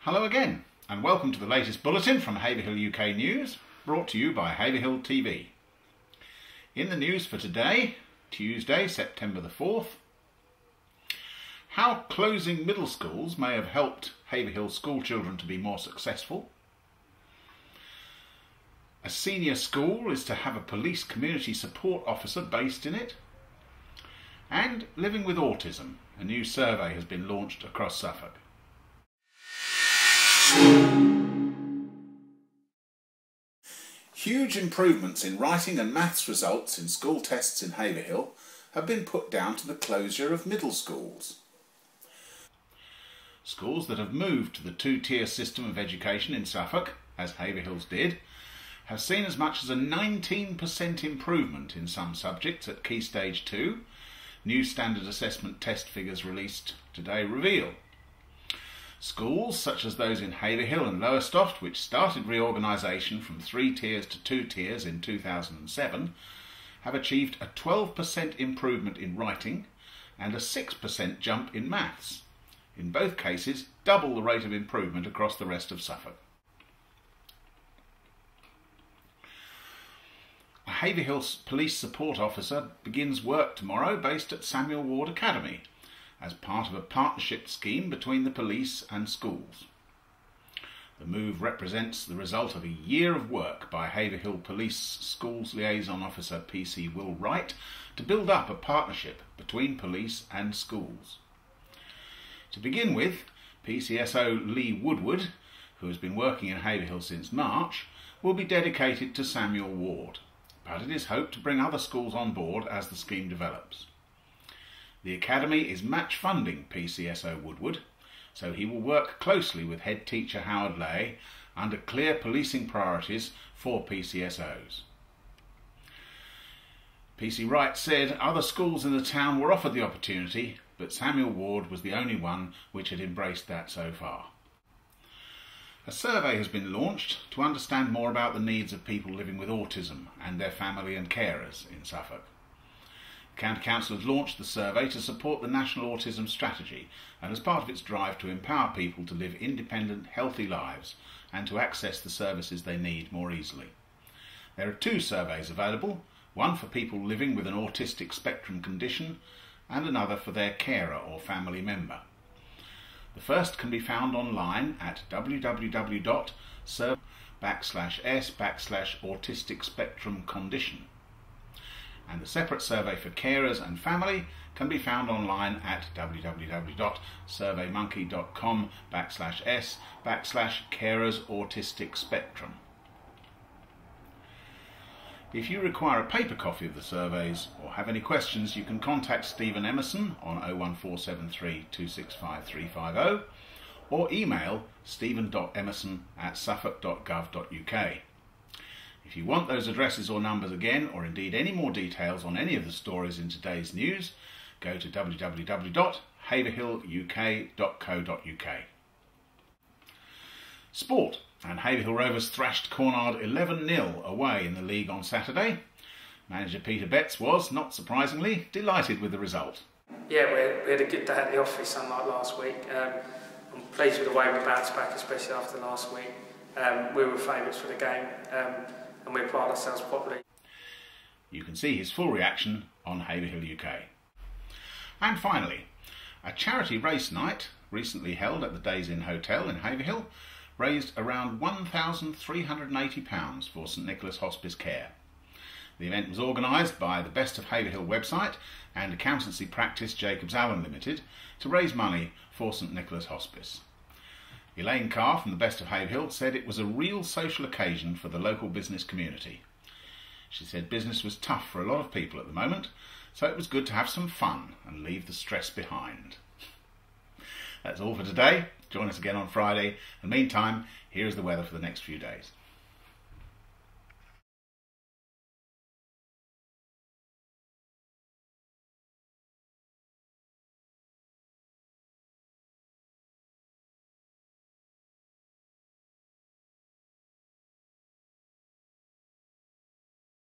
Hello again, and welcome to the latest bulletin from Haverhill UK News, brought to you by Haverhill TV. In the news for today, Tuesday, September the 4th, how closing middle schools may have helped Haverhill school children to be more successful. A senior school is to have a police community support officer based in it. And living with autism, a new survey has been launched across Suffolk. Huge improvements in writing and maths results in school tests in Haverhill have been put down to the closure of middle schools. Schools that have moved to the two-tier system of education in Suffolk, as Haverhill's did, have seen as much as a 19% improvement in some subjects at Key Stage 2, new standard assessment test figures released today reveal. Schools such as those in Haverhill and Lowestoft, which started reorganisation from 3 tiers to 2 tiers in 2007, have achieved a 12% improvement in writing and a 6% jump in maths. In both cases, double the rate of improvement across the rest of Suffolk. A Haverhill police support officer begins work tomorrow based at Samuel Ward Academy as part of a partnership scheme between the police and schools. The move represents the result of a year of work by Haverhill Police Schools Liaison Officer PC Will Wright to build up a partnership between police and schools. To begin with, PCSO Lee Woodward, who has been working in Haverhill since March, will be dedicated to Samuel Ward, but it is hoped to bring other schools on board as the scheme develops. The Academy is match funding PCSO Woodward, so he will work closely with head teacher Howard Lay under clear policing priorities for PCSOs. PC Wright said other schools in the town were offered the opportunity, but Samuel Ward was the only one which had embraced that so far. A survey has been launched to understand more about the needs of people living with autism and their family and carers in Suffolk. County Council has launched the survey to support the National Autism Strategy and as part of its drive to empower people to live independent, healthy lives and to access the services they need more easily. There are 2 surveys available, one for people living with an autistic spectrum condition and another for their carer or family member. The first can be found online at www.survey/s/autistic spectrum condition. And the separate survey for carers and family can be found online at www.surveymonkey.com/s/carers autistic spectrum. If you require a paper copy of the surveys or have any questions, you can contact Stephen Emerson on 01473 265 350 or email stephen.emerson@suffolk.gov.uk. If you want those addresses or numbers again, or indeed any more details on any of the stories in today's news, go to www.haverhilluk.co.uk. Sport, and Haverhill Rovers thrashed Conard 11-0 away in the league on Saturday. Manager Peter Betts was, not surprisingly, delighted with the result. Yeah, we had a good day at the office unlike last week. I'm pleased with the way we bounced back, especially after last week. We were favourites for the game. And we applied ourselves properly. You can see his full reaction on Haverhill UK. And finally, a charity race night recently held at the Days Inn Hotel in Haverhill raised around £1,380 for St Nicholas Hospice Care. The event was organised by the Best of Haverhill website and accountancy practice Jacobs Allen Limited to raise money for St Nicholas Hospice. Elaine Carr from the Best of Haverhill said it was a real social occasion for the local business community. She said business was tough for a lot of people at the moment, so it was good to have some fun and leave the stress behind. That's all for today. Join us again on Friday. In the meantime, here is the weather for the next few days.